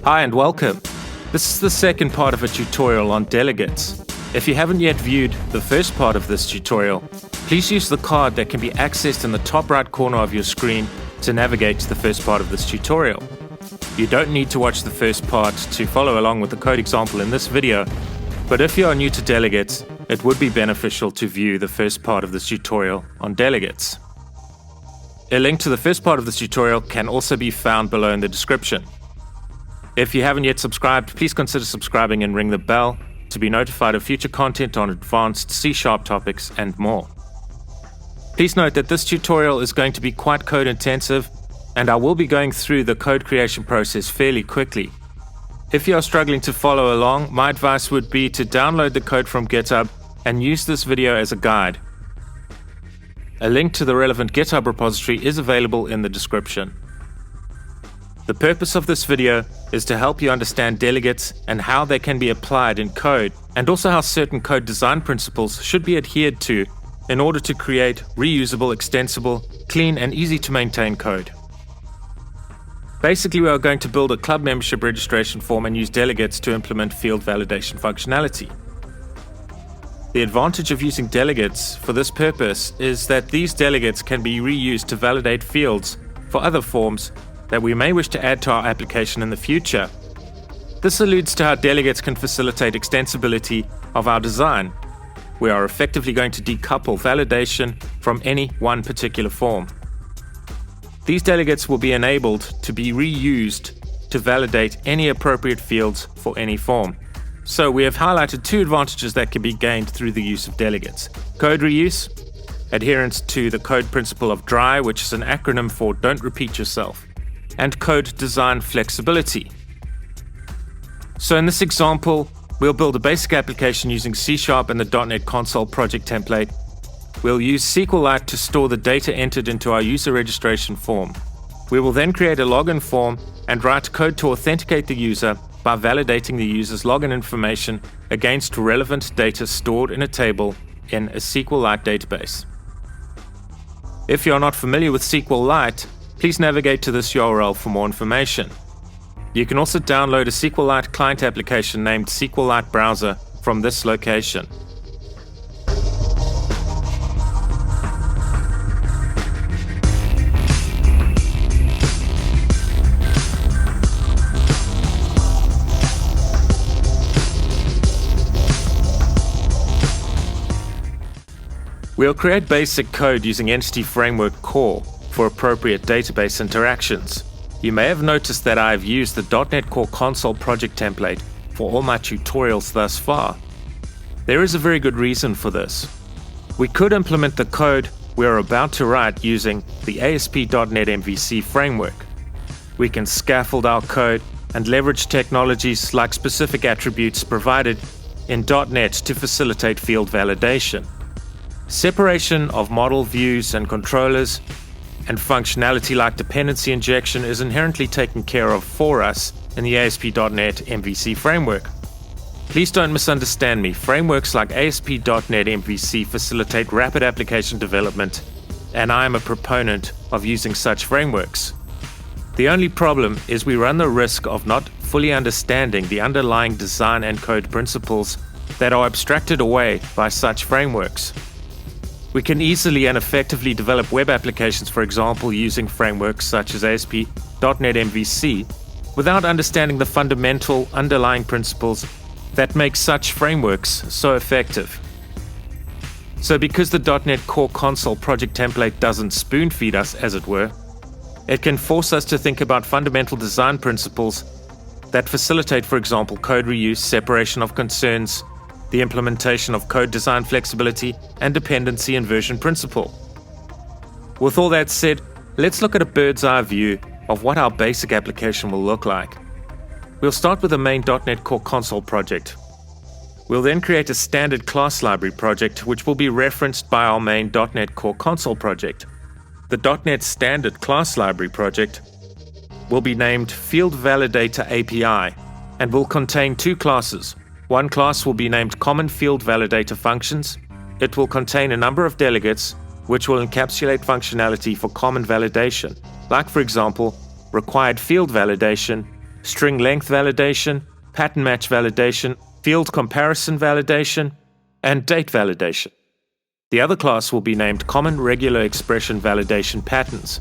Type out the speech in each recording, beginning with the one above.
Hi and welcome. This is the second part of a tutorial on delegates. If you haven't yet viewed the first part of this tutorial, please use the card that can be accessed in the top right corner of your screen to navigate to the first part of this tutorial. You don't need to watch the first part to follow along with the code example in this video, but if you are new to delegates, it would be beneficial to view the first part of this tutorial on delegates. A link to the first part of this tutorial can also be found below in the description. If you haven't yet subscribed, please consider subscribing and ring the bell to be notified of future content on advanced C# topics and more. Please note that this tutorial is going to be quite code intensive, and I will be going through the code creation process fairly quickly. If you are struggling to follow along, my advice would be to download the code from GitHub and use this video as a guide. A link to the relevant GitHub repository is available in the description. The purpose of this video is to help you understand delegates and how they can be applied in code, and also how certain code design principles should be adhered to in order to create reusable, extensible, clean and easy to maintain code. Basically, we are going to build a club membership registration form and use delegates to implement field validation functionality. The advantage of using delegates for this purpose is that these delegates can be reused to validate fields for other forms that we may wish to add to our application in the future. This alludes to how delegates can facilitate extensibility of our design. We are effectively going to decouple validation from any one particular form. These delegates will be enabled to be reused to validate any appropriate fields for any form. So we have highlighted two advantages that can be gained through the use of delegates: code reuse, adherence to the code principle of DRY, which is an acronym for Don't Repeat Yourself, and code design flexibility. So in this example, we'll build a basic application using C# and the .NET console project template. We'll use SQLite to store the data entered into our user registration form. We will then create a login form and write code to authenticate the user by validating the user's login information against relevant data stored in a table in a SQLite database. If you are not familiar with SQLite, please navigate to this URL for more information. You can also download a SQLite client application named SqlLite Browser from this location. We'll create basic code using EntityFrameworkCore for appropriate database interactions. You may have noticed that I have used the .NET Core console project template for all my tutorials thus far. There is a very good reason for this. We could implement the code we are about to write using the ASP.NET MVC framework. We can scaffold our code and leverage technologies like specific attributes provided in .NET to facilitate field validation. Separation of model views and controllers and functionality like Dependency Injection is inherently taken care of for us in the ASP.NET MVC framework. Please don't misunderstand me. Frameworks like ASP.NET MVC facilitate rapid application development, and I am a proponent of using such frameworks. The only problem is we run the risk of not fully understanding the underlying design and code principles that are abstracted away by such frameworks. We can easily and effectively develop web applications, for example, using frameworks such as ASP.NET MVC, without understanding the fundamental underlying principles that make such frameworks so effective. So because the .NET Core console project template doesn't spoon feed us, as it were, it can force us to think about fundamental design principles that facilitate, for example, code reuse, separation of concerns, the implementation of code design flexibility, and Dependency Inversion Principle. With all that said, let's look at a bird's eye view of what our basic application will look like. We'll start with the main .NET Core console project. We'll then create a standard class library project which will be referenced by our main .NET Core console project. The .NET standard class library project will be named Field Validator API and will contain two classes. One class will be named Common Field Validator Functions. It will contain a number of delegates which will encapsulate functionality for common validation, like for example, required field validation string length validation, pattern match validation, field comparison validation, and date validation. The other class will be named Common Regular Expression Validation Patterns.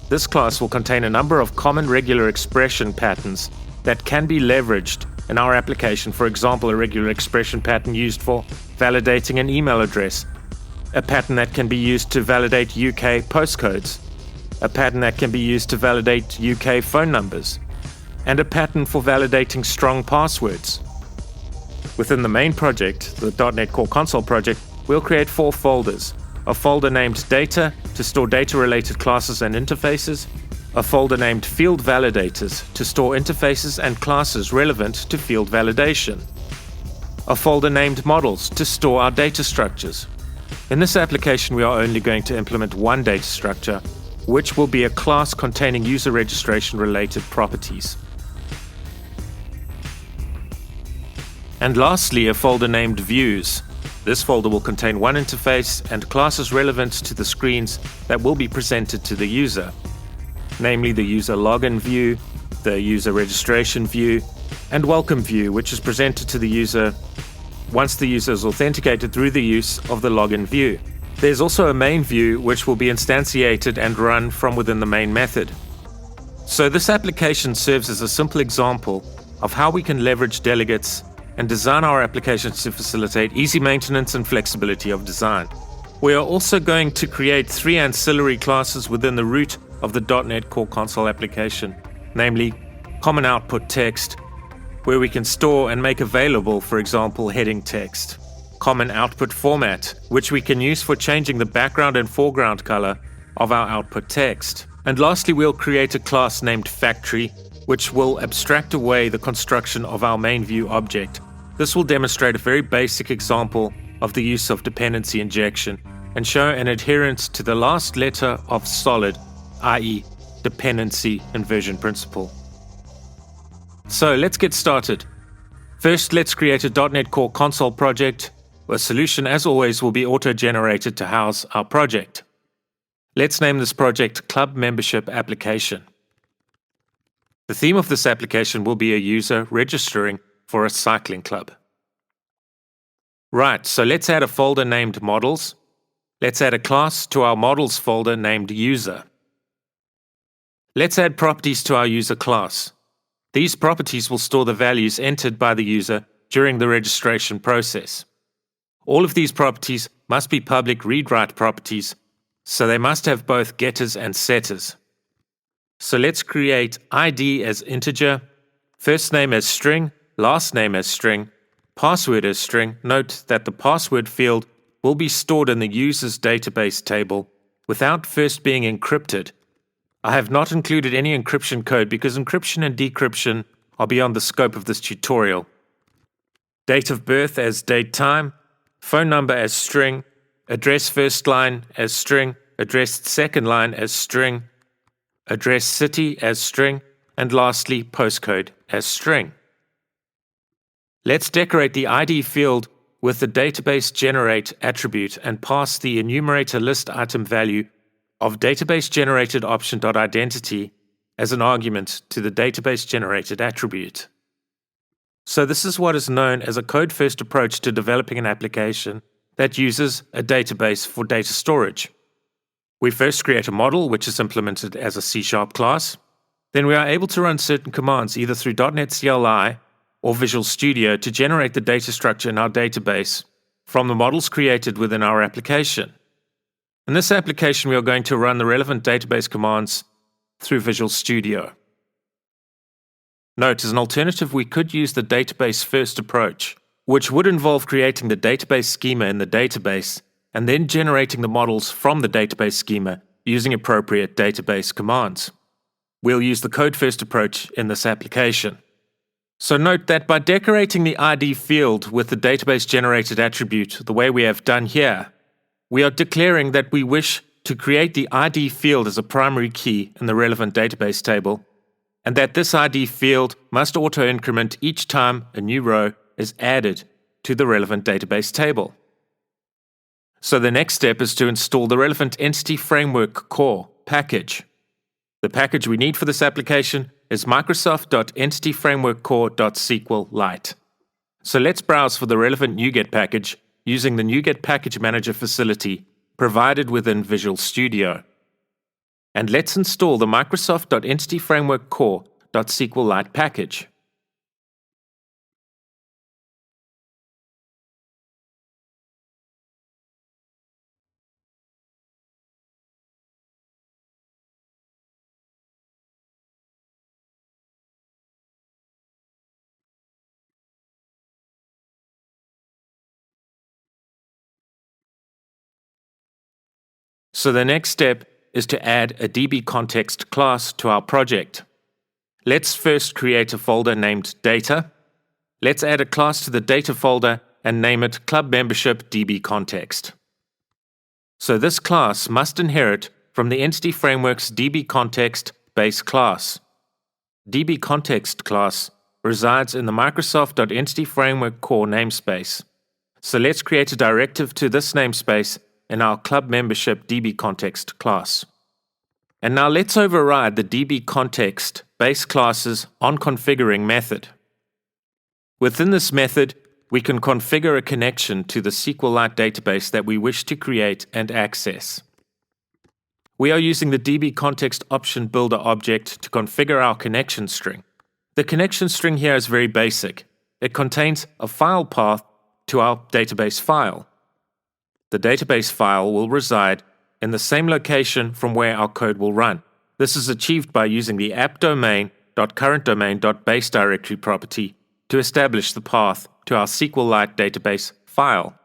This class will contain a number of common regular expression patterns that can be leveraged in our application. For example, a regular expression pattern used for validating an email address, a pattern that can be used to validate UK postcodes, a pattern that can be used to validate UK phone numbers, and a pattern for validating strong passwords. Within the main project, the .NET Core Console project, we'll create 4 folders. A folder named Data to store data-related classes and interfaces, a folder named Field Validators to store interfaces and classes relevant to field validation, a folder named Models to store our data structures. In this application, we are only going to implement one data structure, which will be a class containing user registration-related properties. And lastly, a folder named Views. This folder will contain one interface and classes relevant to the screens that will be presented to the user, namely the user login view, the user registration view, and welcome view, which is presented to the user once the user is authenticated through the use of the login view. There's also a main view which will be instantiated and run from within the main method. So this application serves as a simple example of how we can leverage delegates and design our applications to facilitate easy maintenance and flexibility of design. We are also going to create 3 ancillary classes within the root of the .NET Core Console application, namely Common Output Text, where we can store and make available, for example, heading text. Common Output Format, which we can use for changing the background and foreground color of our output text. And lastly, we'll create a class named Factory, which will abstract away the construction of our main view object. This will demonstrate a very basic example of the use of dependency injection and show an adherence to the last letter of SOLID, i.e. Dependency Inversion Principle. So let's get started. First, let's create a .NET Core Console project. A solution, as always, will be auto-generated to house our project. Let's name this project Club Membership Application. The theme of this application will be a user registering for a cycling club. Right, so let's add a folder named Models. Let's add a class to our Models folder named User. Let's add properties to our user class. These properties will store the values entered by the user during the registration process. All of these properties must be public read-write properties, so they must have both getters and setters. So let's create ID as integer, first name as string, last name as string, password as string. Note that the password field will be stored in the user's database table without first being encrypted. I have not included any encryption code because encryption and decryption are beyond the scope of this tutorial. Date of birth as date-time, phone number as string, address first line as string, address second line as string, address city as string, and lastly, postcode as string. Let's decorate the ID field with the database generate attribute and pass the enumerator list item value of database generated option.identity as an argument to the database generated attribute. So this is what is known as a code-first approach to developing an application that uses a database for data storage. We first create a model, which is implemented as a C# class. Then we are able to run certain commands either through .NET CLI or Visual Studio to generate the data structure in our database from the models created within our application. In this application, we are going to run the relevant database commands through Visual Studio. Note, as an alternative, we could use the database-first approach, which would involve creating the database schema in the database and then generating the models from the database schema using appropriate database commands. We'll use the code-first approach in this application. So note that by decorating the ID field with the database-generated attribute the way we have done here, we are declaring that we wish to create the ID field as a primary key in the relevant database table, and that this ID field must auto-increment each time a new row is added to the relevant database table. So the next step is to install the relevant EntityFrameworkCore package. The package we need for this application is Microsoft.EntityFrameworkCore.SQLite. So let's browse for the relevant Nuget package using the Nuget Package Manager facility provided within Visual Studio. And let's install the Microsoft.EntityFrameworkCore.SQLite package. So the next step is to add a Dbcontext class to our project. Let's first create a folder named Data. Let's add a class to the Data folder and name it Club Membership Dbcontext. So this class must inherit from the Entity Framework's Dbcontext base class. Dbcontext class resides in the Microsoft.EntityFrameworkCore namespace. So let's create a directive to this namespace in our Club Membership Dbcontext class. And now let's override the Dbcontext base class's onConfiguring method. Within this method, we can configure a connection to the SQLite database that we wish to create and access. We are using the Dbcontext option builder object to configure our connection string. The connection string here is very basic. It contains a file path to our database file. The database file will reside in the same location from where our code will run. This is achieved by using the appdomain.currentdomain.base directory property to establish the path to our SQLite database file.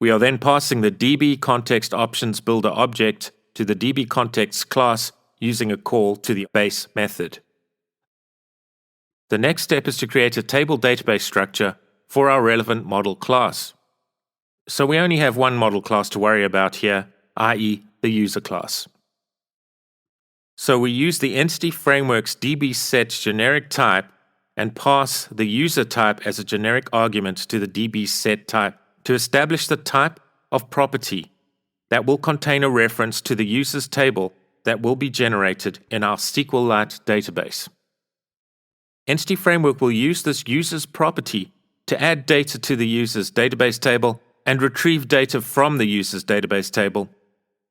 We are then passing the Dbcontext options builder object to the Dbcontext class using a call to the base method. The next step is to create a table database structure for our relevant model class. So we only have one model class to worry about here, i.e. the user class. So we use the Entity Framework's dbset generic type and pass the user type as a generic argument to the dbset type to establish the type of property that will contain a reference to the users table that will be generated in our SQLite database. Entity Framework will use this users property to add data to the users database table and retrieve data from the users database table.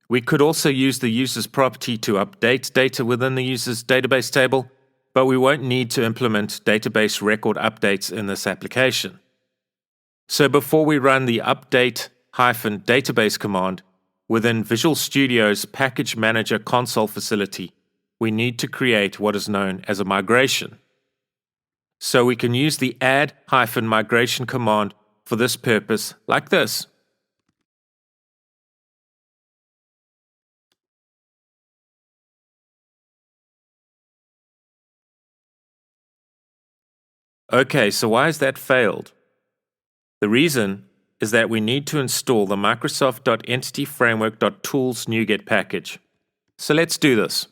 We could also use the users property to update data within the users database table, but we won't need to implement database record updates in this application. So before we run the update-database command within Visual Studio's Package Manager console facility, we need to create what is known as a migration. So we can use the add-migration command for this purpose like this. Okay, so why has that failed? The reason is that we need to install the Microsoft.EntityFramework.Tools Nuget package. So let's do this.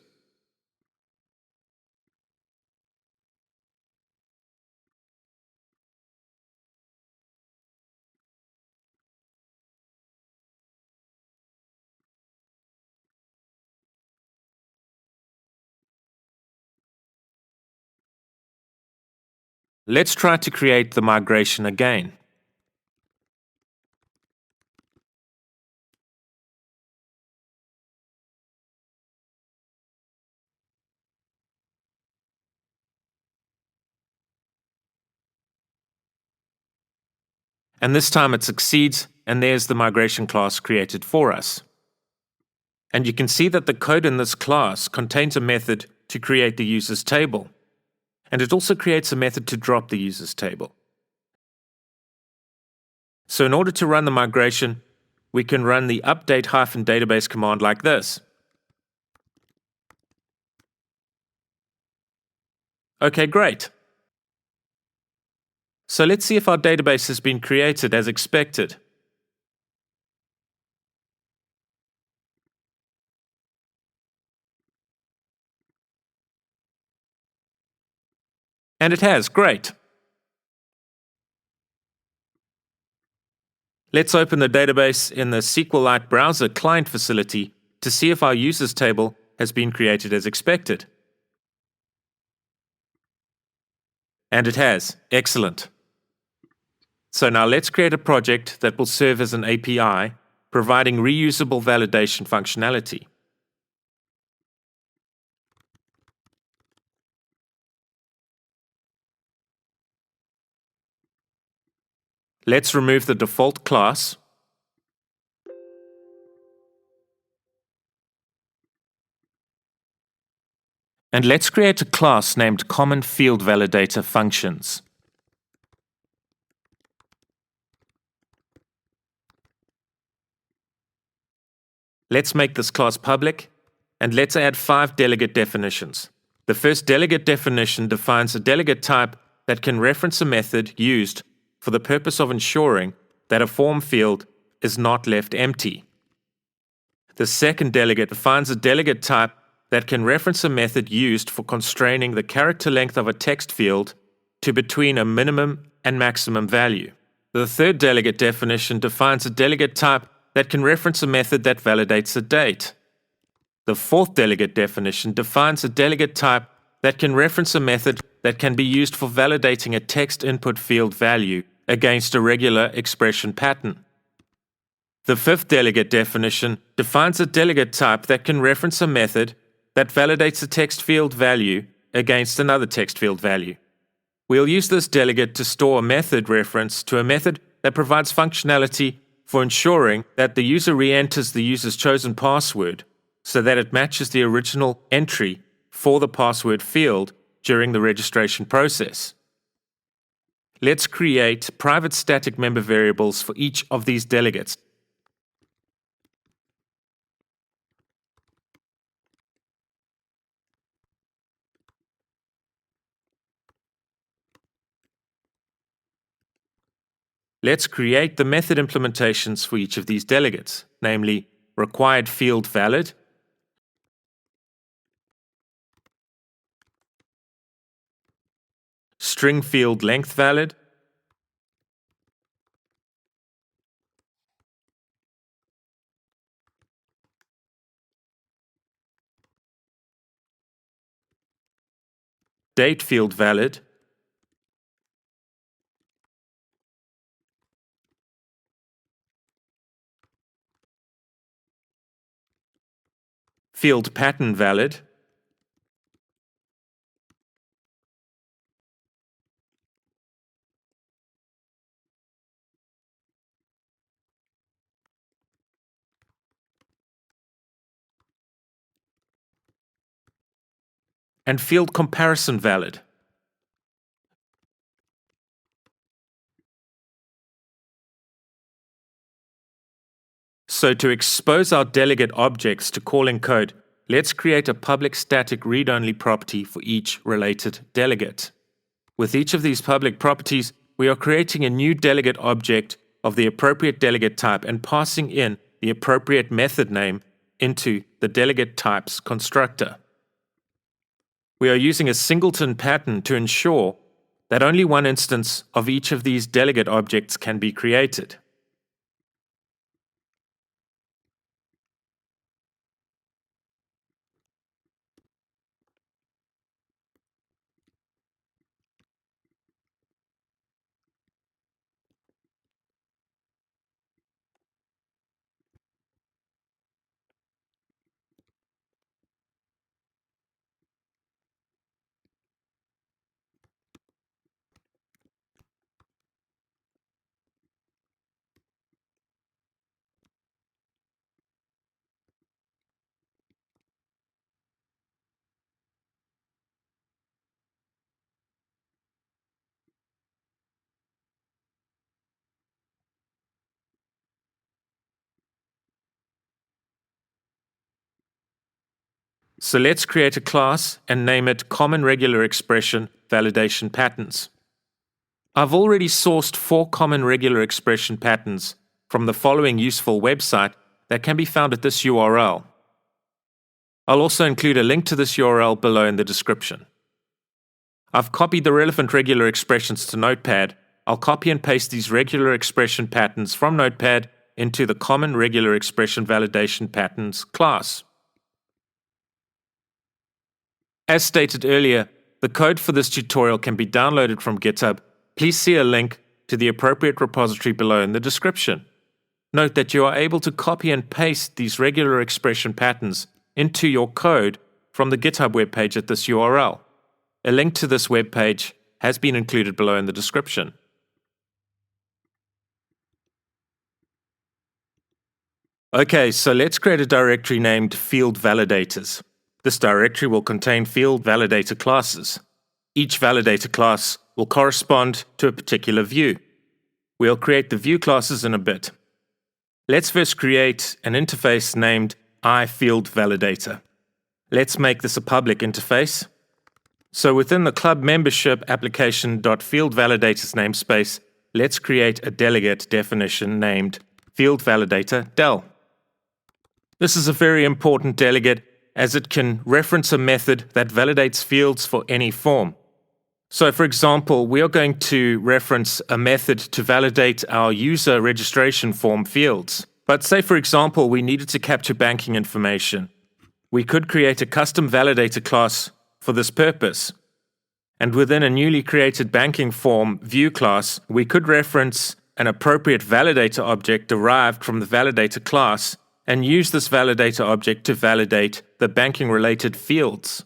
Let's try to create the migration again. And this time it succeeds, and there's the migration class created for us. And you can see that the code in this class contains a method to create the users table. And it also creates a method to drop the users table. So in order to run the migration, we can run the update-database command like this. Okay, great. So let's see if our database has been created as expected. And it has, great. Let's open the database in the SqlLite Browser client facility to see if our users table has been created as expected. And it has. Excellent. So now let's create a project that will serve as an API, providing reusable validation functionality. Let's remove the default class. And let's create a class named Common Field Validator Functions. Let's make this class public, and let's add 5 delegate definitions. The first delegate definition defines a delegate type that can reference a method used for the purpose of ensuring that a form field is not left empty. The second delegate defines a delegate type that can reference a method used for constraining the character length of a text field to between a minimum and maximum value. The third delegate definition defines a delegate type that can reference a method that validates a date. The fourth delegate definition defines a delegate type that can reference a method that can be used for validating a text input field value against a regular expression pattern. The fifth delegate definition defines a delegate type that can reference a method that validates a text field value against another text field value. We'll use this delegate to store a method reference to a method that provides functionality for ensuring that the user re-enters the user's chosen password so that it matches the original entry for the password field during the registration process. Let's create private static member variables for each of these delegates. Let's create the method implementations for each of these delegates, namely required field valid, string field length valid, date field valid, field pattern valid, and field comparison valid. So to expose our delegate objects to calling code, let's create a public static read-only property for each related delegate. With each of these public properties, we are creating a new delegate object of the appropriate delegate type and passing in the appropriate method name into the delegate type's constructor. We are using a singleton pattern to ensure that only one instance of each of these delegate objects can be created. So let's create a class and name it Common Regular Expression Validation Patterns. I've already sourced 4 common regular expression patterns from the following useful website that can be found at this URL. I'll also include a link to this URL below in the description. I've copied the relevant regular expressions to Notepad. I'll copy and paste these regular expression patterns from Notepad into the Common Regular Expression Validation Patterns class. As stated earlier, The code for this tutorial can be downloaded from GitHub. Please see a link to the appropriate repository below in the description. Note that you are able to copy and paste these regular expression patterns into your code from the GitHub webpage at this URL. A link to this webpage has been included below in the description. Okay, so let's create a directory named Field Validators. This directory will contain field validator classes. Each validator class will correspond to a particular view. We'll create the view classes in a bit. Let's first create an interface named iFieldValidator. Let's make this a public interface. So within the club membership application.fieldValidators namespace, let's create a delegate definition named fieldValidatorDel. This is a very important delegate as it can reference a method that validates fields for any form. So for example, we are going to reference a method to validate our user registration form fields. But say for example, we needed to capture banking information. We could create a custom validator class for this purpose. And within a newly created banking form view class, we could reference an appropriate validator object derived from the validator class and use this validator object to validate the banking-related fields.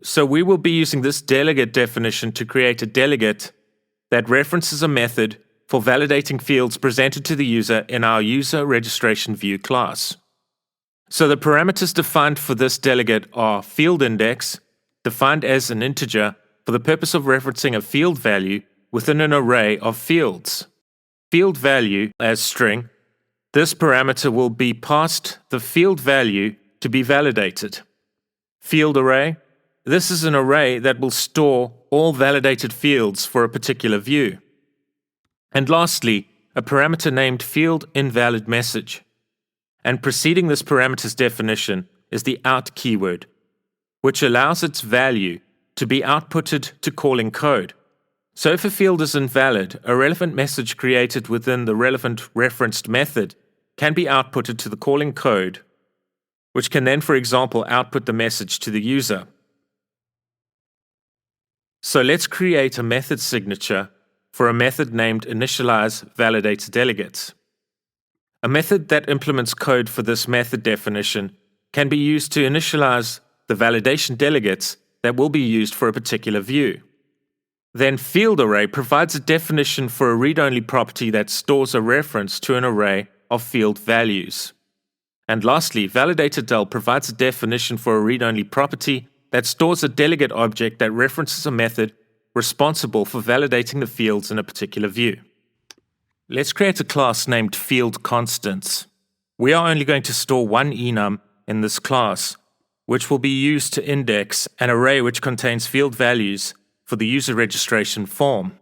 So we will be using this delegate definition to create a delegate that references a method for validating fields presented to the user in our user registration view class. So the parameters defined for this delegate are field index, defined as an integer for the purpose of referencing a field value within an array of fields. Field value as string. This parameter will be passed the field value to be validated. Field array. This is an array that will store all validated fields for a particular view. And lastly, a parameter named field invalid message. And preceding this parameter's definition is the out keyword, which allows its value to be outputted to calling code. So if a field is invalid, a relevant message created within the relevant referenced method can be outputted to the calling code, which can then, for example, output the message to the user. So let's create a method signature for a method named initializeValidatorDelegates. A method that implements code for this method definition can be used to initialize the validation delegates that will be used for a particular view. Then fieldArray provides a definition for a read-only property that stores a reference to an array of field values. And lastly, ValidatorDel provides a definition for a read-only property that stores a delegate object that references a method responsible for validating the fields in a particular view. Let's create a class named FieldConstants. We are only going to store one enum in this class, which will be used to index an array which contains field values for the user registration form.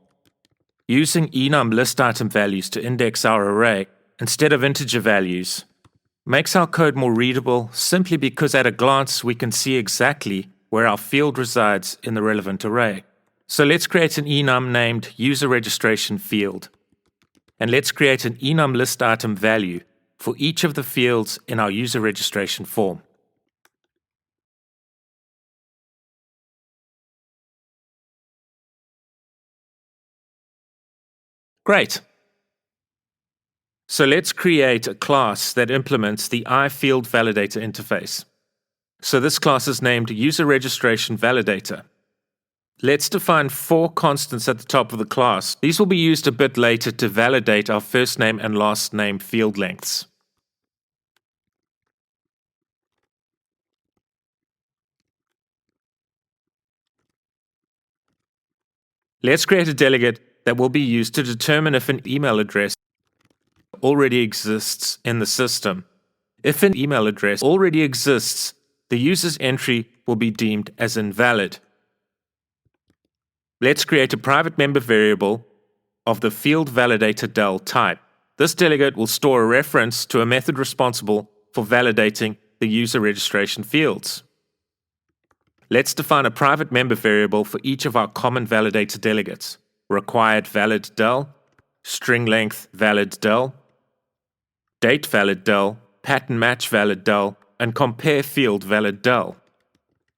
Using enum list item values to index our array instead of integer values makes our code more readable simply because at a glance we can see exactly where our field resides in the relevant array. So let's create an enum named user registration field. And let's create an enum list item value for each of the fields in our user registration form. Great. So let's create a class that implements the iFieldValidator interface. So this class is named userRegistrationValidator. Let's define 4 constants at the top of the class. These will be used a bit later to validate our first name and last name field lengths. Let's create a delegate that will be used to determine if an email address already exists in the system. If an email address already exists, the user's entry will be deemed as invalid. Let's create a private member variable of the field validator del type. This delegate will store a reference to a method responsible for validating the user registration fields. Let's define a private member variable for each of our common validator delegates: required valid del, string length valid del, date valid del, pattern match valid del, and compare field valid del.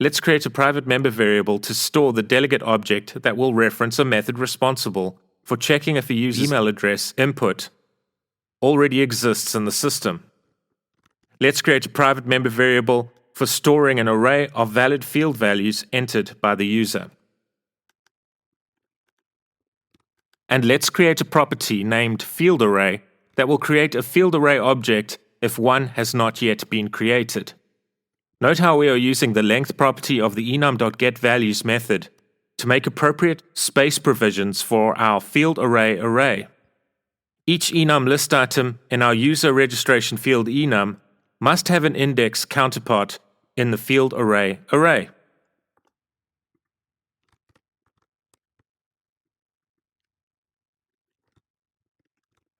Let's create a private member variable to store the delegate object that will reference a method responsible for checking if a user's email address input already exists in the system. Let's create a private member variable for storing an array of valid field values entered by the user. And let's create a property named fieldArray that will create a fieldArray object if one has not yet been created. Note how we are using the length property of the enum.getValues method to make appropriate space provisions for our fieldArray array. Each enum list item in our user registration field enum must have an index counterpart in the fieldArray array.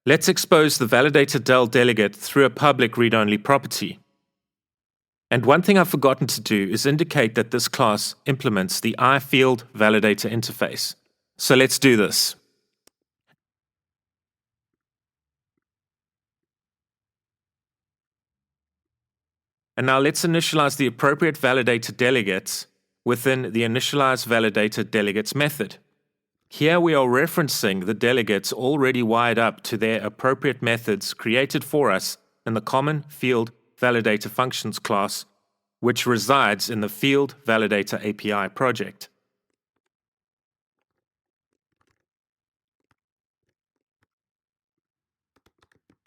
Let's expose the Validator del delegate through a public read-only property. And one thing I've forgotten to do is indicate that this class implements the iField Validator interface. So let's do this. And now let's initialize the appropriate validator delegates within the initialize validator delegates method. Here we are referencing the delegates already wired up to their appropriate methods created for us in the common field validator functions class, which resides in the Field Validator API project.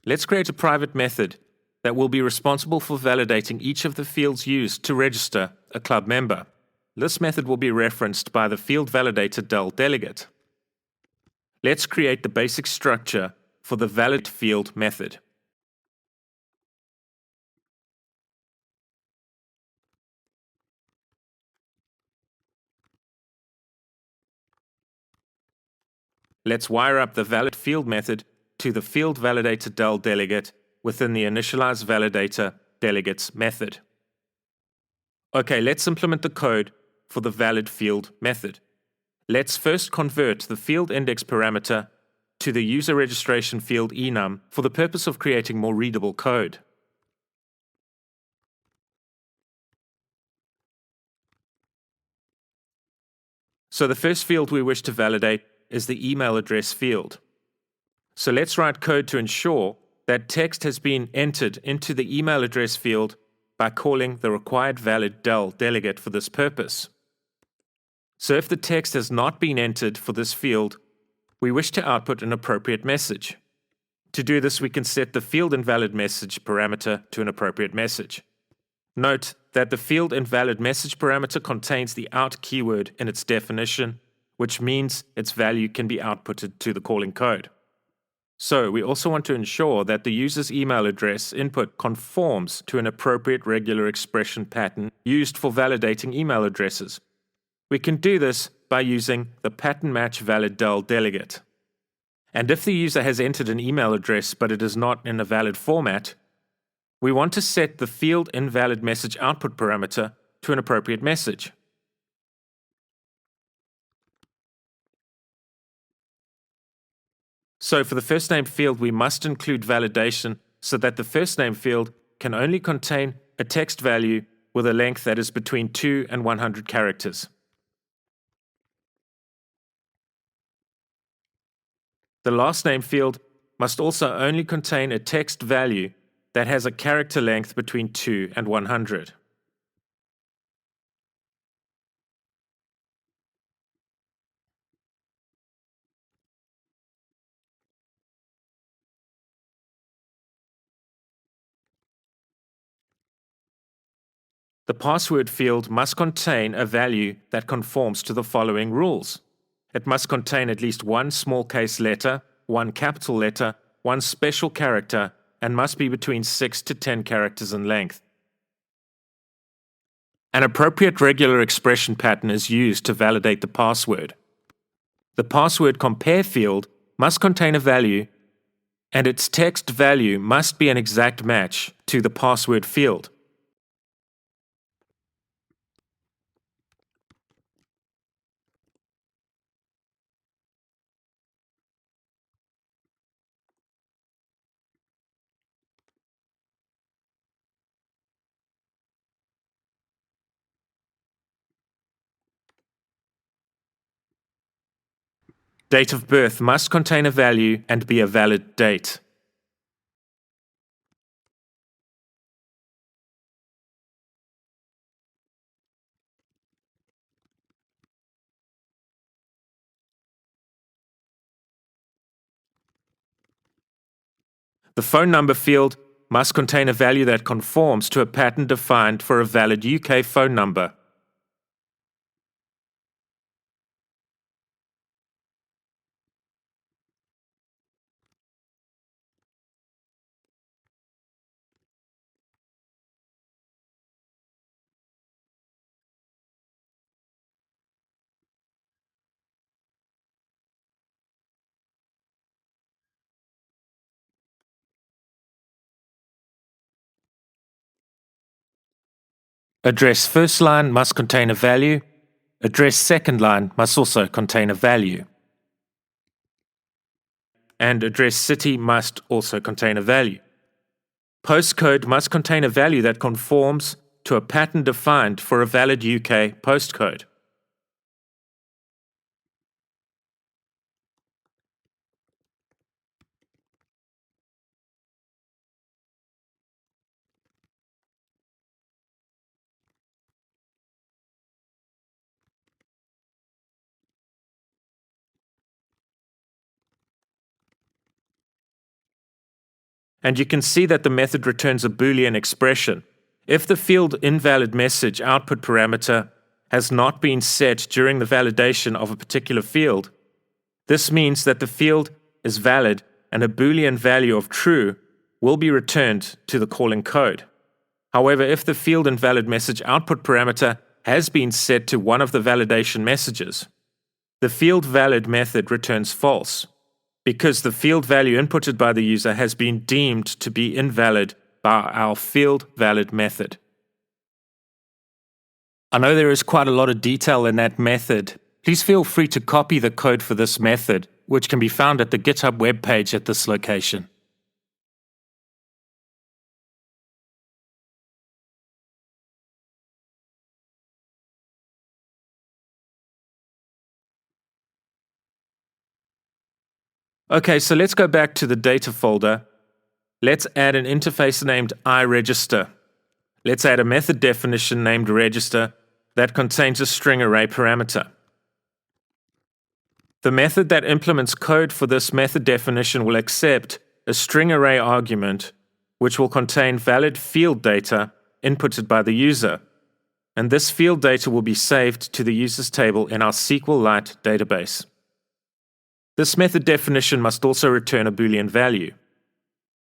Let's create a private method that will be responsible for validating each of the fields used to register a club member. This method will be referenced by the field validator del delegate. Let's create the basic structure for the ValidField method. Let's wire up the ValidField method to the field validator del delegate within the initialize validator delegates method. Okay, let's implement the code for the ValidField method. Let's first convert the field index parameter to the user registration field enum for the purpose of creating more readable code. So the first field we wish to validate is the email address field. So let's write code to ensure that text has been entered into the email address field by calling the required valid del delegate for this purpose. So if the text has not been entered for this field, we wish to output an appropriate message. To do this, we can set the field invalid message parameter to an appropriate message. Note that the field invalid message parameter contains the out keyword in its definition, which means its value can be outputted to the calling code. So we also want to ensure that the user's email address input conforms to an appropriate regular expression pattern used for validating email addresses. We can do this by using the pattern match valid del delegate. And if the user has entered an email address but it is not in a valid format, we want to set the field invalid message output parameter to an appropriate message. So for the first name field, we must include validation so that the first name field can only contain a text value with a length that is between 2 and 100 characters. The last name field must also only contain a text value that has a character length between 2 and 100. The password field must contain a value that conforms to the following rules. It must contain at least one small case letter, one capital letter, one special character, and must be between 6 to 10 characters in length. An appropriate regular expression pattern is used to validate the password. The password compare field must contain a value, and its text value must be an exact match to the password field. Date of birth must contain a value and be a valid date. The phone number field must contain a value that conforms to a pattern defined for a valid UK phone number. Address first line must contain a value. Address second line must also contain a value. And address city must also contain a value. Postcode must contain a value that conforms to a pattern defined for a valid UK postcode. And you can see that the method returns a Boolean expression. If the field invalid message output parameter has not been set during the validation of a particular field, this means that the field is valid and a Boolean value of true will be returned to the calling code. However, if the field invalid message output parameter has been set to one of the validation messages, the field valid method returns false, because the field value inputted by the user has been deemed to be invalid by our field valid method. I know there is quite a lot of detail in that method. Please feel free to copy the code for this method, which can be found at the GitHub webpage at this location. Okay, so let's go back to the data folder. Let's add an interface named iRegister. Let's add a method definition named register that contains a string array parameter. The method that implements code for this method definition will accept a string array argument which will contain valid field data inputted by the user. And this field data will be saved to the users table in our SQLite database. This method definition must also return a Boolean value.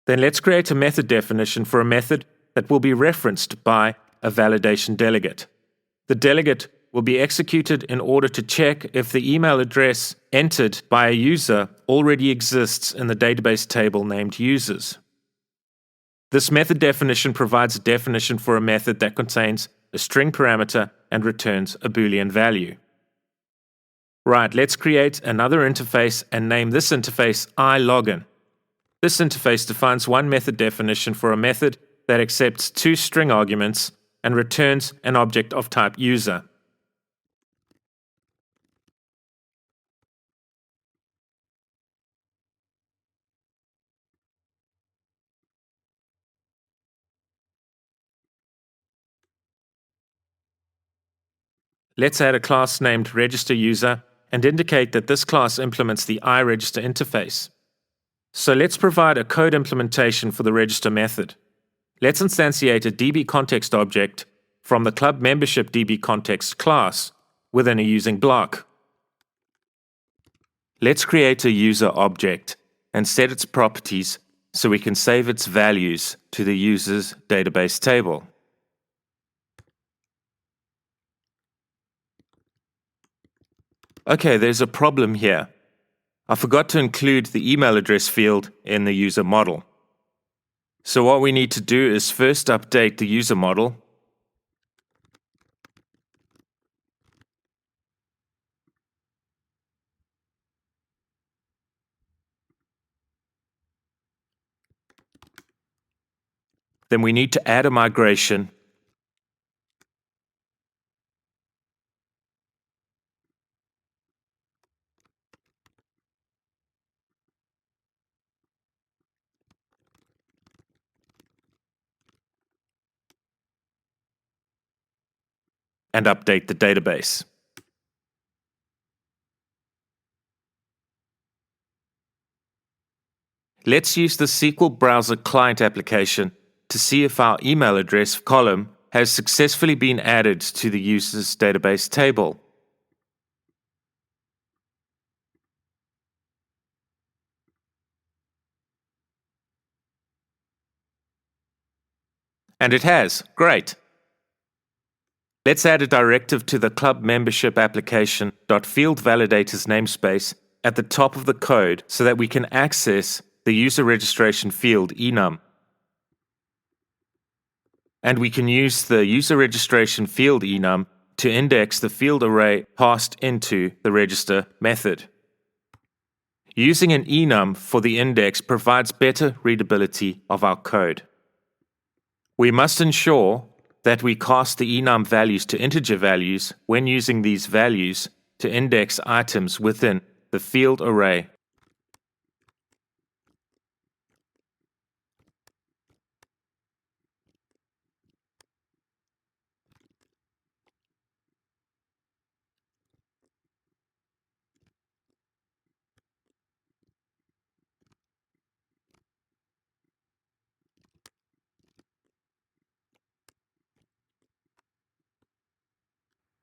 Then let's create a method definition for a method that will be referenced by a validation delegate. The delegate will be executed in order to check if the email address entered by a user already exists in the database table named users. This method definition provides a definition for a method that contains a string parameter and returns a Boolean value. Right, let's create another interface and name this interface iLogin. This interface defines one method definition for a method that accepts two string arguments and returns an object of type user. Let's add a class named registerUser and indicate that this class implements the iRegister interface. So let's provide a code implementation for the register method. Let's instantiate a Dbcontext object from the club membership Dbcontext class within a using block. Let's create a user object and set its properties so we can save its values to the user's database table. Okay, there's a problem here. I forgot to include the email address field in the user model. So what we need to do is first update the user model. Then we need to add a migration. and update the database. Let's use the SQL Browser client application to see if our email address column has successfully been added to the user's database table. And it has. Great. Let's add a directive to the club membership application .fieldValidators namespace at the top of the code so that we can access the user registration field enum. And we can use the user registration field enum to index the field array passed into the register method. Using an enum for the index provides better readability of our code. We must ensure that we cast the enum values to integer values when using these values to index items within the field array.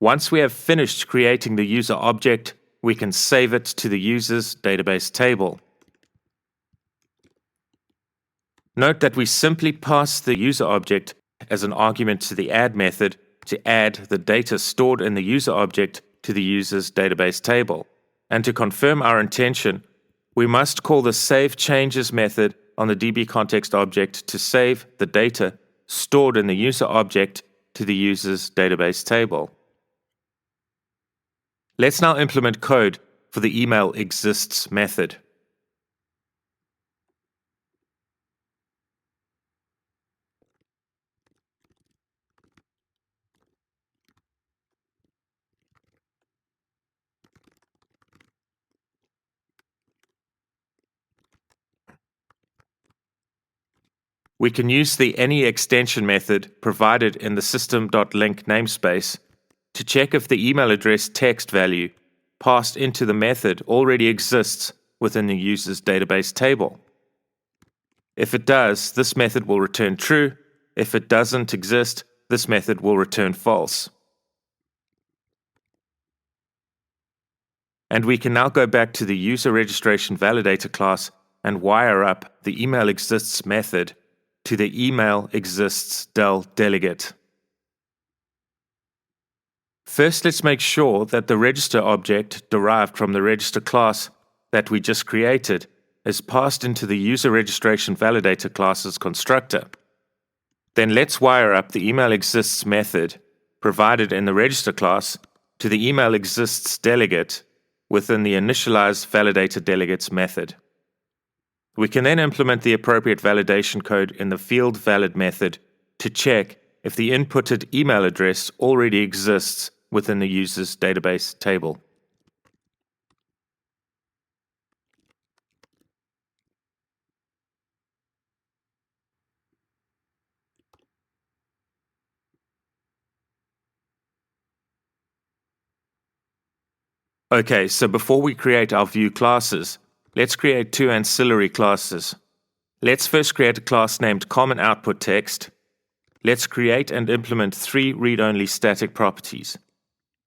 Once we have finished creating the user object, we can save it to the user's database table. Note that we simply pass the user object as an argument to the add method to add the data stored in the user object to the user's database table. And to confirm our intention, we must call the saveChanges method on the Dbcontext object to save the data stored in the user object to the user's database table. Let's now implement code for the email exists method. We can use the AnyExtension method provided in the system.link namespace to check if the email address text value passed into the method already exists within the user's database table. If it does, this method will return true. If it doesn't exist, this method will return false. And we can now go back to the user registration validator class and wire up the email exists method to the email exists del delegate. First, let's make sure that the register object derived from the register class that we just created is passed into the user registration validator class's constructor. Then let's wire up the email exists method provided in the register class to the email exists delegate within the initialize validator delegates method. We can then implement the appropriate validation code in the field valid method to check if the inputted email address already exists within the user's database table. Okay, so before we create our view classes, let's create two ancillary classes. Let's first create a class named CommonOutputText. Let's create and implement three read-only static properties.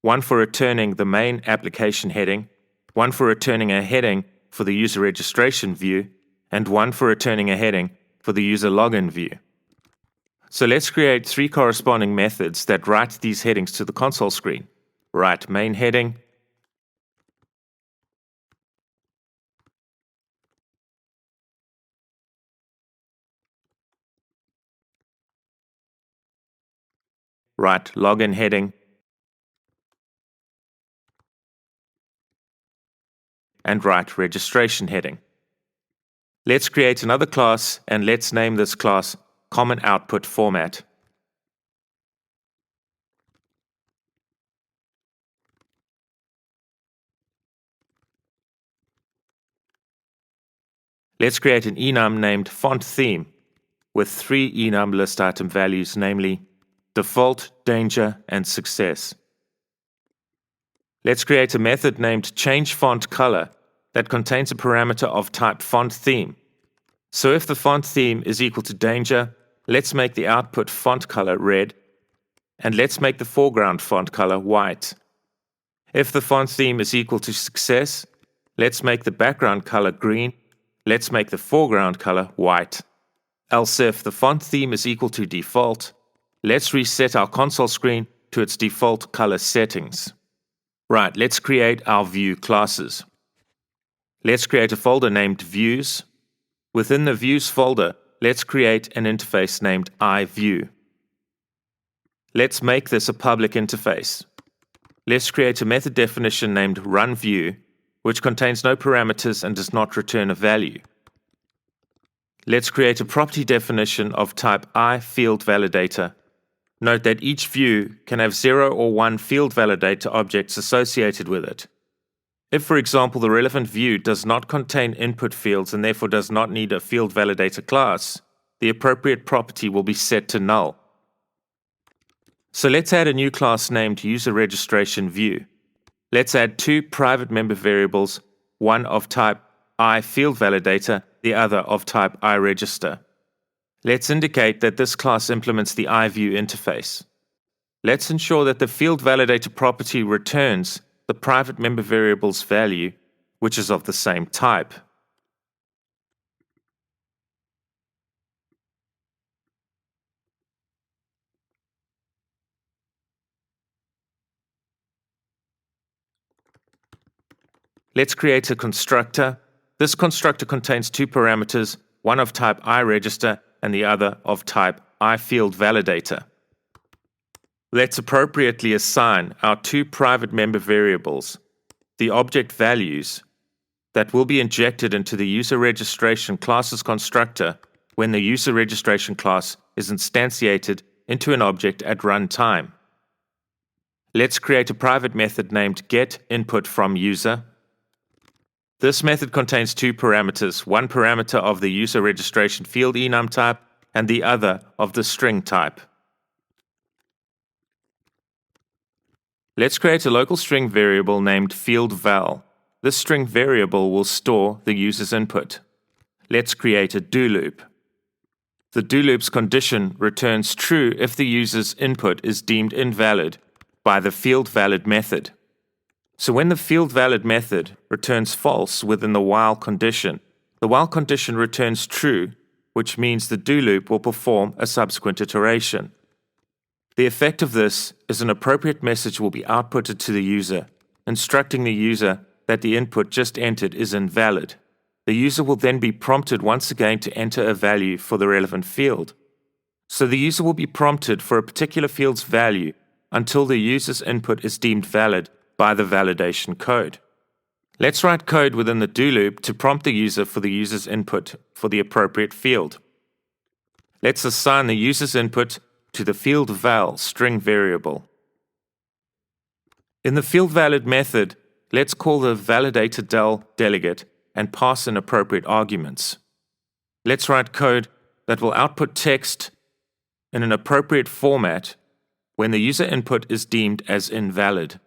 One for returning the main application heading, one for returning a heading for the user registration view, and one for returning a heading for the user login view. So let's create three corresponding methods that write these headings to the console screen. Write main heading, write login heading, and write registration heading. Let's create another class and let's name this class CommonOutputFormat. Let's create an enum named FontTheme with three enum list item values, namely default, danger, and success. Let's create a method named changeFontColor that contains a parameter of type fontTheme. So if the font theme is equal to danger, let's make the output font color red, and let's make the foreground font color white. If the font theme is equal to success, let's make the background color green, let's make the foreground color white. Else if the font theme is equal to default, let's reset our console screen to its default color settings. Right, let's create our view classes. Let's create a folder named Views. Within the Views folder, let's create an interface named iView. Let's make this a public interface. Let's create a method definition named runView, which contains no parameters and does not return a value. Let's create a property definition of type iFieldValidator. Note that each view can have 0 or 1 field validator objects associated with it. If, for example, the relevant view does not contain input fields and therefore does not need a field validator class, the appropriate property will be set to null. So let's add a new class named userRegistrationView. Let's add 2 private member variables, one of type iFieldValidator, the other of type iRegister. Let's indicate that this class implements the iView interface. Let's ensure that the field validator property returns the private member variable's value, which is of the same type. Let's create a constructor. This constructor contains 2 parameters, one of type iRegister and the other of type iFieldValidator. Let's appropriately assign our 2 private member variables, the object values, that will be injected into the userRegistration class's constructor when the userRegistration class is instantiated into an object at runtime. Let's create a private method named getInputFromUser. This method contains 2 parameters, one parameter of the userRegistration field enum type and the other of the string type. Let's create a local string variable named fieldVal. This string variable will store the user's input. Let's create a do loop. The do loop's condition returns true if the user's input is deemed invalid by the fieldValid method. So when the fieldValid method returns false within the while condition, the while condition returns true, which means the do loop will perform a subsequent iteration. The effect of this is an appropriate message will be outputted to the user, instructing the user that the input just entered is invalid. The user will then be prompted once again to enter a value for the relevant field. So the user will be prompted for a particular field's value until the user's input is deemed valid by the validation code. Let's write code within the do loop to prompt the user for the user's input for the appropriate field. Let's assign the user's input to the fieldVal string variable. In the fieldValid method, let's call the validator delegate and pass in appropriate arguments. Let's write code that will output text in an appropriate format when the user input is deemed as invalid.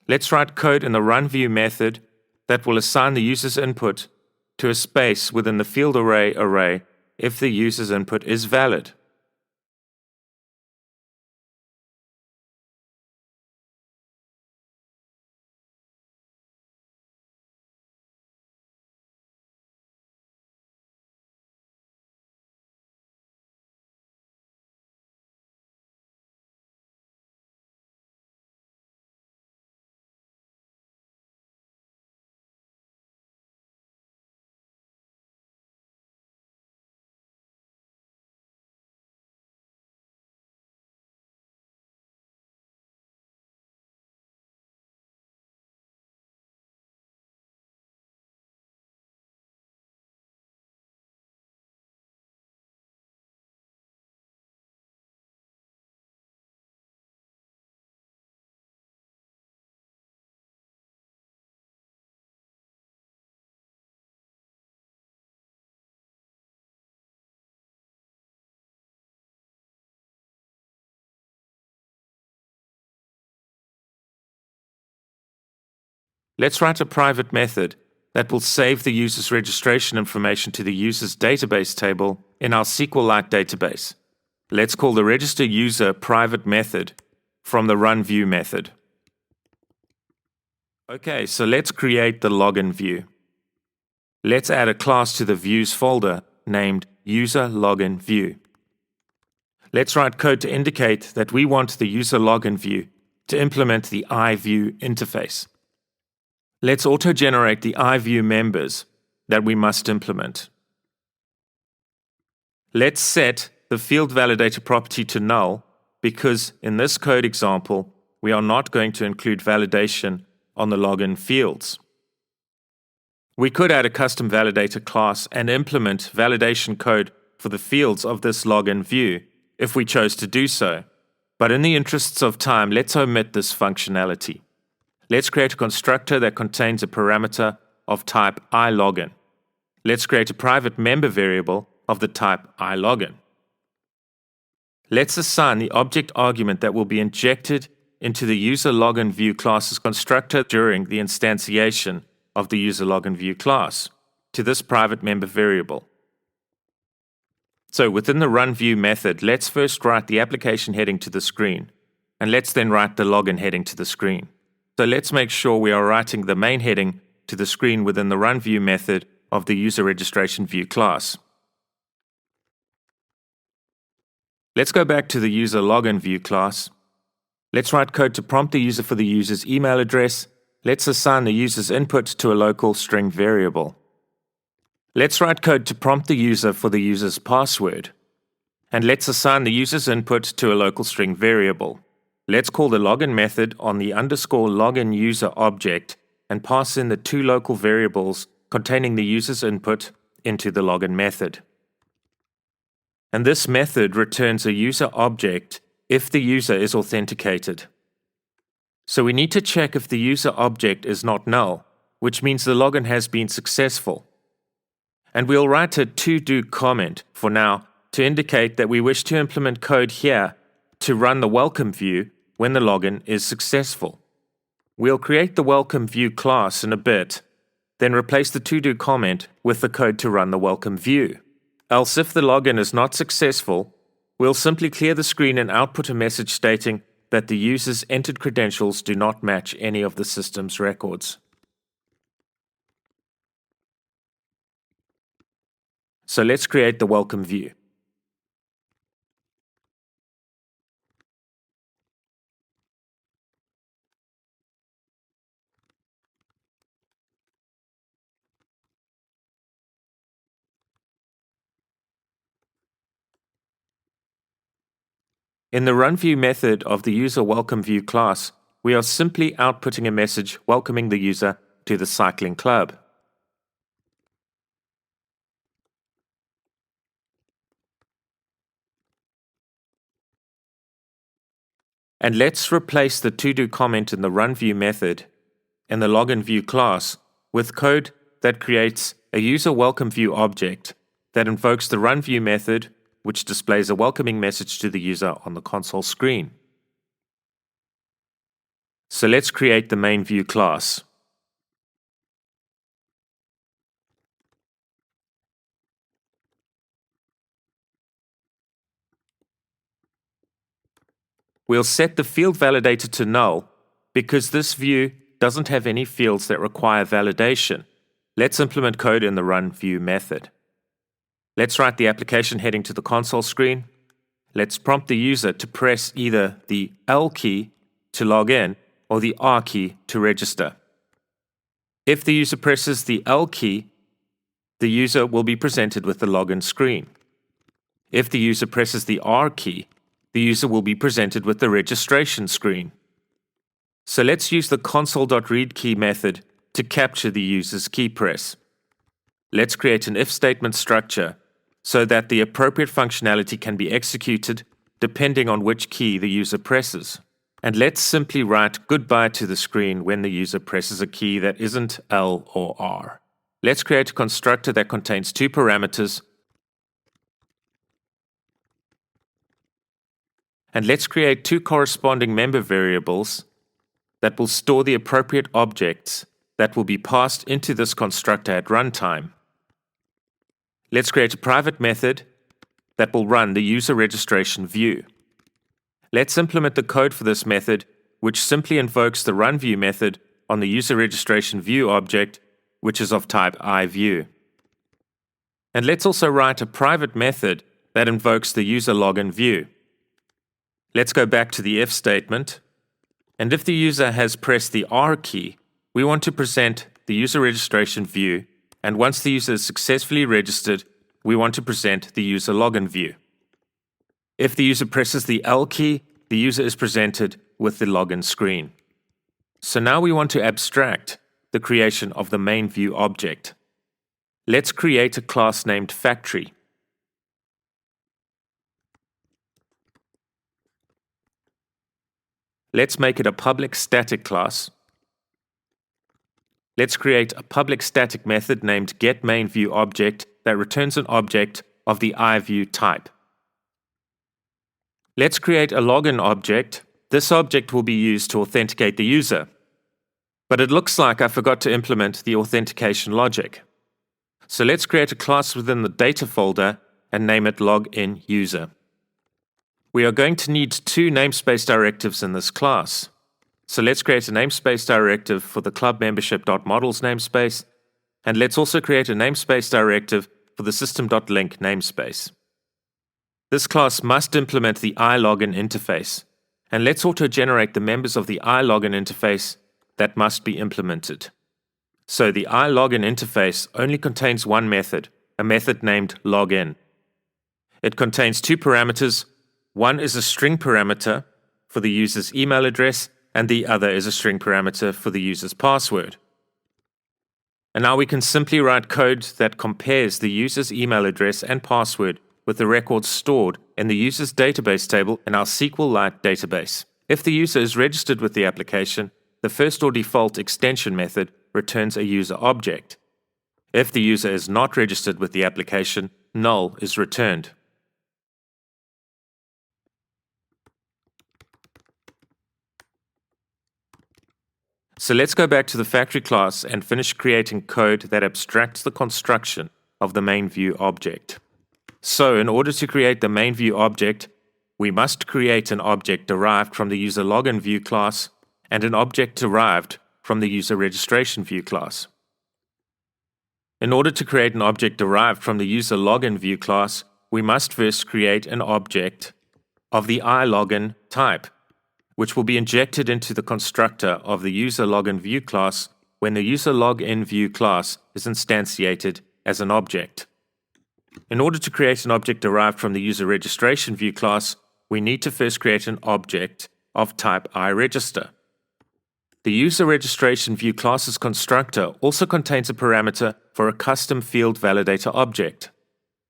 Let's write code in the runView method that will assign the user's input to a space within the field array if the user's input is valid. let's write a private method that will save the user's registration information to the user's database table in our SQLite database. Let's call the register user private method from the run view method. Okay, so let's create the login view. Let's add a class to the views folder named user login view. Let's write code to indicate that we want the user login view to implement the iView interface. Let's auto-generate the iView members that we must implement. Let's set the field validator property to null because in this code example, we are not going to include validation on the login fields. We could add a custom validator class and implement validation code for the fields of this login view if we chose to do so. But in the interests of time, let's omit this functionality. Let's create a constructor that contains a parameter of type iLogin. Let's create a private member variable of the type iLogin. Let's assign the object argument that will be injected into the user login view class's constructor during the instantiation of the user login view class to this private member variable. So within the run view method, let's first write the application heading to the screen, and let's then write the login heading to the screen. So let's make sure we are writing the main heading to the screen within the run view method of the user registration view class. Let's go back to the user login view class. Let's write code to prompt the user for the user's email address. Let's assign the user's input to a local string variable. Let's write code to prompt the user for the user's password. And let's assign the user's input to a local string variable. Let's call the login method on the _login user object and pass in the two local variables containing the user's input into the login method. And this method returns a user object if the user is authenticated. So we need to check if the user object is not null, which means the login has been successful. And we'll write a to-do comment for now to indicate that we wish to implement code here to run the welcome view when the login is successful. We'll create the welcome view class in a bit, then replace the to-do comment with the code to run the welcome view. Else if the login is not successful, we'll simply clear the screen and output a message stating that the user's entered credentials do not match any of the system's records. So let's create the welcome view. In the runView method of the user welcome view class, we are simply outputting a message welcoming the user to the cycling club. And let's replace the to-do comment in the runView method in the login view class with code that creates a user welcome view object that invokes the runView method, which displays a welcoming message to the user on the console screen. So let's create the main view class. We'll set the field validator to null because this view doesn't have any fields that require validation. Let's implement code in the runView method. Let's write the application heading to the console screen. Let's prompt the user to press either the L key to log in or the R key to register. If the user presses the L key, the user will be presented with the login screen. If the user presses the R key, the user will be presented with the registration screen. So let's use the console.readKey method to capture the user's key press. Let's create an if statement structure so that the appropriate functionality can be executed depending on which key the user presses. And let's simply write goodbye to the screen when the user presses a key that isn't L or R. Let's create a constructor that contains two parameters. And let's create two corresponding member variables that will store the appropriate objects that will be passed into this constructor at runtime. Let's create a private method that will run the user registration view. Let's implement the code for this method, which simply invokes the runView method on the user registration view object, which is of type iView. And let's also write a private method that invokes the user login view. Let's go back to the if statement, and if the user has pressed the R key, we want to present the user registration view, and once the user is successfully registered, we want to present the user login view. If the user presses the L key, the user is presented with the login screen. So now we want to abstract the creation of the main view object. Let's create a class named Factory. Let's make it a public static class. Let's create a public static method named getMainViewObject that returns an object of the iView type. Let's create a login object. This object will be used to authenticate the user. But it looks like I forgot to implement the authentication logic. So let's create a class within the data folder and name it loginUser. We are going to need two namespace directives in this class. So let's create a namespace directive for the club membership.models namespace, and let's also create a namespace directive for the system.link namespace. This class must implement the iLogin interface, and let's auto-generate the members of the iLogin interface that must be implemented. So the iLogin interface only contains one method, a method named login. It contains two parameters. One is a string parameter for the user's email address, and the other is a string parameter for the user's password. And now we can simply write code that compares the user's email address and password with the records stored in the user's database table in our SQLite database. If the user is registered with the application, the first or default extension method returns a user object. If the user is not registered with the application, null is returned. So let's go back to the factory class and finish creating code that abstracts the construction of the main view object. So in order to create the main view object, we must create an object derived from the user login view class and an object derived from the user registration view class. In order to create an object derived from the user login view class, we must first create an object of the iLogin type, which will be injected into the constructor of the user login view class when the user login view class is instantiated as an object. In order to create an object derived from the user registration view class, we need to first create an object of type iRegister. The user registration view class's constructor also contains a parameter for a custom field validator object.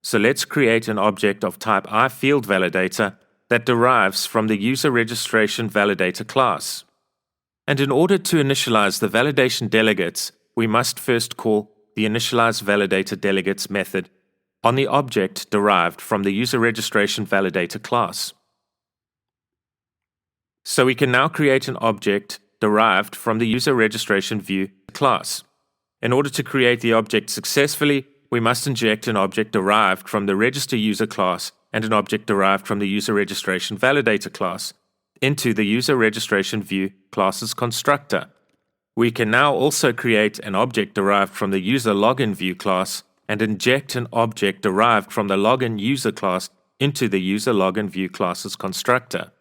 So let's create an object of type iFieldValidator that derives from the user registration validator class. And in order to initialize the validation delegates, we must first call the initializeValidatorDelegates method on the object derived from the user registration validator class. So we can now create an object derived from the user registration view class. In order to create the object successfully, we must inject an object derived from the register user class and an object derived from the user registration validator class into the user registration view class's constructor. We can now also create an object derived from the user login view class and inject an object derived from the login user class into the user login view class's constructor.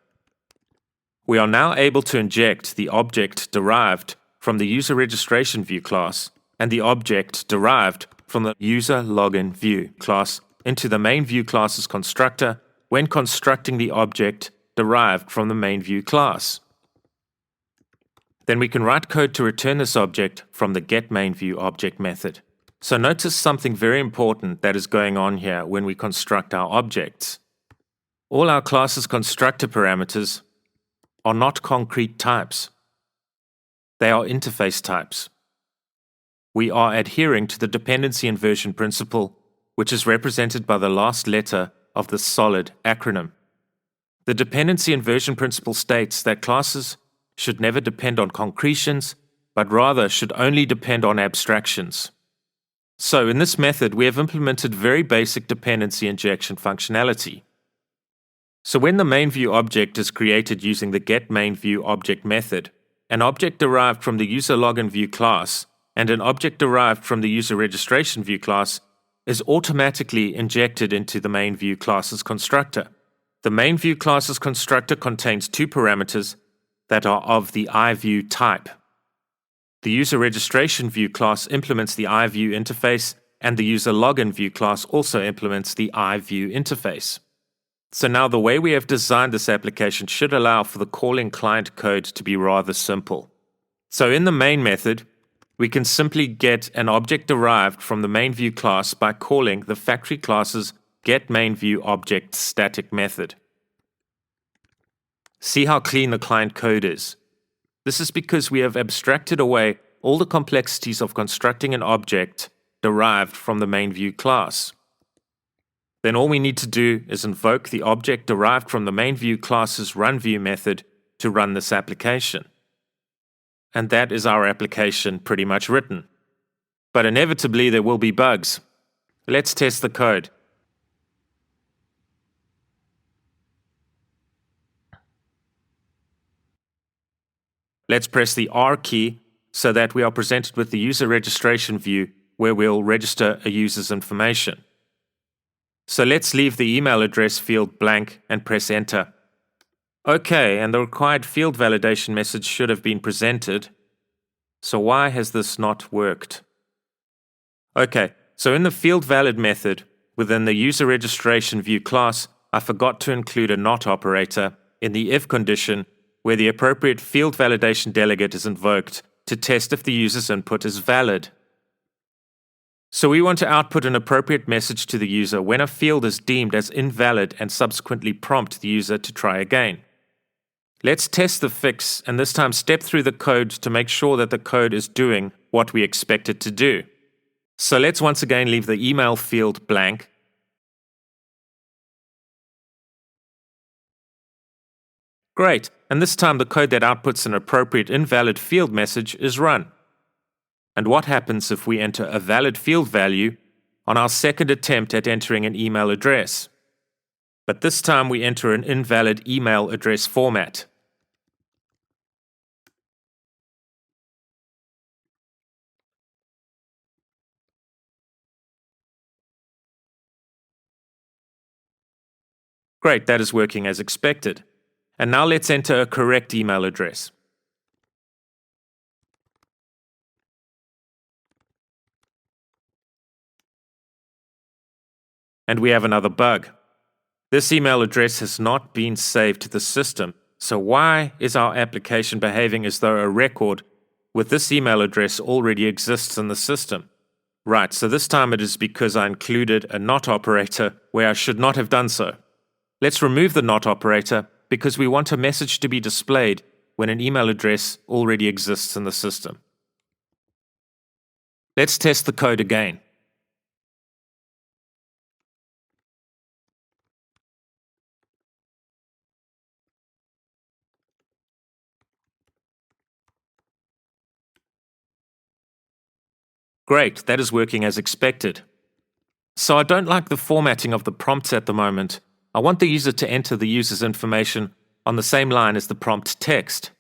We are now able to inject the object derived from the user registration view class and the object derived from the user login view class into the main view class's constructor when constructing the object derived from the main view class. Then we can write code to return this object from the getMainViewObject method. So notice something very important that is going on here when we construct our objects. All our class's constructor parameters are not concrete types. They are interface types. We are adhering to the Dependency Inversion Principle, which is represented by the last letter of the SOLID acronym. The Dependency Inversion Principle states that classes should never depend on concretions, but rather should only depend on abstractions. So in this method, we have implemented very basic dependency injection functionality. So when the main-view object is created using the getMainViewObject method, an object derived from the userLoginView class and an object derived from the userRegistrationView class is automatically injected into the main-view class's constructor. The main-view class's constructor contains two parameters that are of the iView type. The userRegistrationView class implements the iView interface, and the userLoginView class also implements the iView interface. So now the way we have designed this application should allow for the calling client code to be rather simple. So in the main method, we can simply get an object derived from the main-view class by calling the factory class's getMainViewObject static method. See how clean the client code is. This is because we have abstracted away all the complexities of constructing an object derived from the main-view class. Then all we need to do is invoke the object derived from the main-view class's runView method to run this application. And that is our application pretty much written. But inevitably there will be bugs. Let's test the code. Let's press the R key so that we are presented with the user registration view where we'll register a user's information. So let's leave the email address field blank and press enter. Okay, and the required field validation message should have been presented. So why has this not worked? Okay, so in the field valid method within the user registration view class, I forgot to include a not operator in the if condition where the appropriate field validation delegate is invoked to test if the user's input is valid. So we want to output an appropriate message to the user when a field is deemed as invalid and subsequently prompt the user to try again. Let's test the fix and this time step through the code to make sure that the code is doing what we expect it to do. So let's once again leave the email field blank. Great, and this time the code that outputs an appropriate invalid field message is run. And what happens if we enter a valid field value on our second attempt at entering an email address? But this time we enter an invalid email address format. Great, that is working as expected. And now let's enter a correct email address. And we have another bug. This email address has not been saved to the system. So why is our application behaving as though a record with this email address already exists in the system? Right, so this time it is because I included a not operator where I should not have done so. Let's remove the not operator because we want a message to be displayed when an email address already exists in the system. Let's test the code again. Great, that is working as expected. So I don't like the formatting of the prompts at the moment. I want the user to enter the user's information on the same line as the prompt text.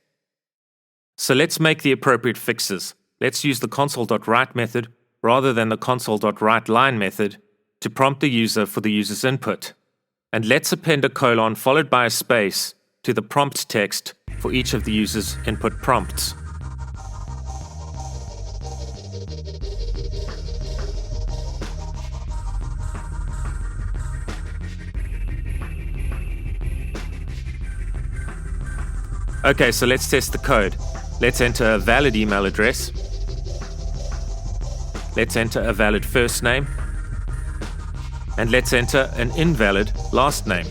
So let's make the appropriate fixes. Let's use the console.write method rather than the console.writeLine method to prompt the user for the user's input. And let's append a colon followed by a space to the prompt text for each of the user's input prompts. Okay, so let's test the code. Let's enter a valid email address. Let's enter a valid first name. And let's enter an invalid last name.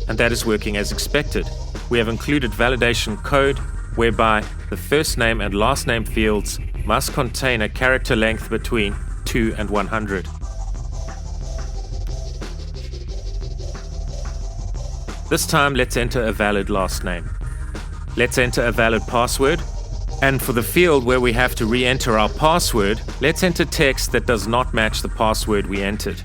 And that is working as expected. We have included validation code whereby the first name and last name fields must contain a character length between 2 and 100. This time, let's enter a valid last name. Let's enter a valid password, And for the field where we have to re-enter our password, let's enter text that does not match the password we entered.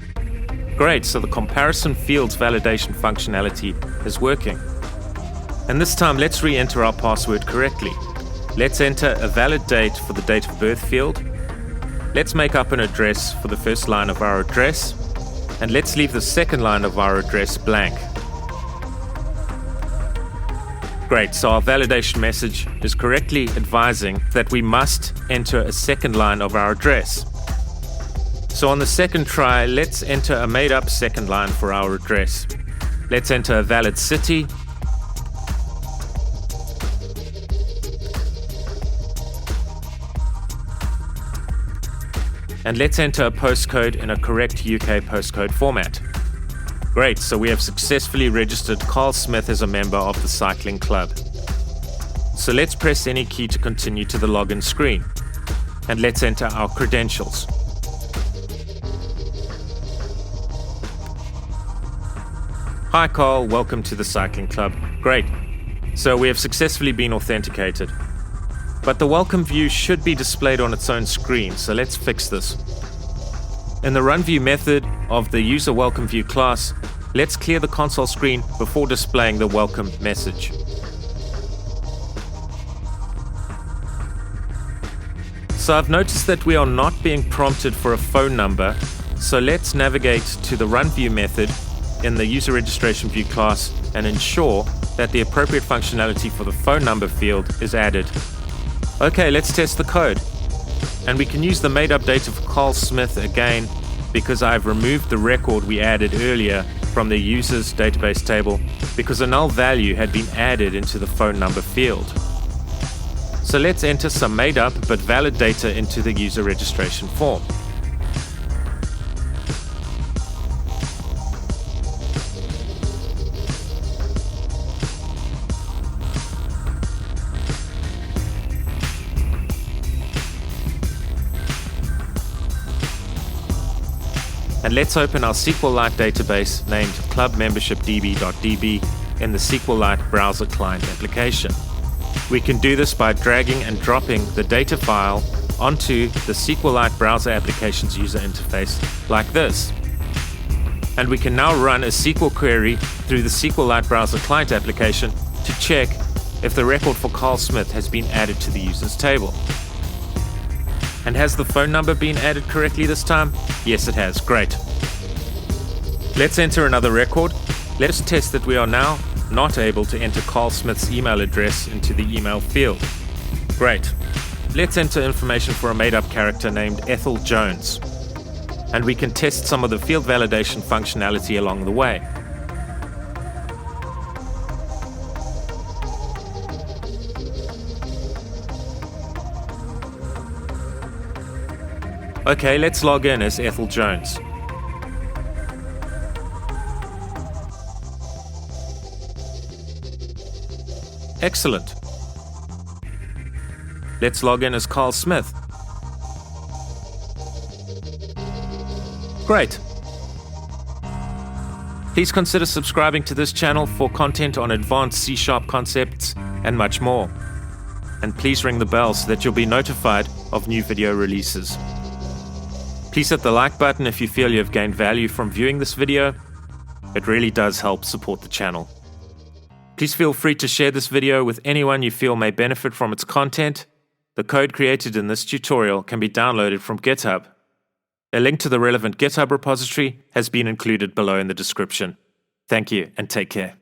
Great, so the comparison fields validation functionality is working. And this time, let's re-enter our password correctly. Let's enter a valid date for the date of birth field. Let's make up an address for the first line of our address. And let's leave the second line of our address blank. Great, so our validation message is correctly advising that we must enter a second line of our address. So on the second try, let's enter a made-up second line for our address. Let's enter a valid city. And let's enter a postcode in a correct UK postcode format. Great, so we have successfully registered Carl Smith as a member of the cycling club. So let's press any key to continue to the login screen. And let's enter our credentials. Hi Carl, welcome to the cycling club. Great, so we have successfully been authenticated. But the welcome view should be displayed on its own screen, so let's fix this. In the runView method of the user welcome view class, let's clear the console screen before displaying the welcome message. So I've noticed that we are not being prompted for a phone number, so let's navigate to the runView method in the user registration view class and ensure that the appropriate functionality for the phone number field is added. Okay, let's test the code. And we can use the made-up data for Carl Smith again because I've removed the record we added earlier from the user's database table because a null value had been added into the phone number field. So let's enter some made-up but valid data into the user registration form. And let's open our SQLite database named clubmembershipdb.db in the SqlLite Browser client application. We can do this by dragging and dropping the data file onto the SqlLite Browser application's user interface like this. And we can now run a SQL query through the SqlLite Browser client application to check if the record for Carl Smith has been added to the user's table. And has the phone number been added correctly this time? Yes, it has. Great. Let's enter another record. Let's test that we are now not able to enter Carl Smith's email address into the email field. Great. Let's enter information for a made-up character named Ethel Jones. And we can test some of the field validation functionality along the way. Okay, let's log in as Ethel Jones. Excellent. Let's log in as Carl Smith. Great. Please consider subscribing to this channel for content on advanced C# concepts and much more. And please ring the bell so that you'll be notified of new video releases. Please hit the like button if you feel you have gained value from viewing this video. It really does help support the channel. Please feel free to share this video with anyone you feel may benefit from its content. The code created in this tutorial can be downloaded from GitHub. A link to the relevant GitHub repository has been included below in the description. Thank you and take care.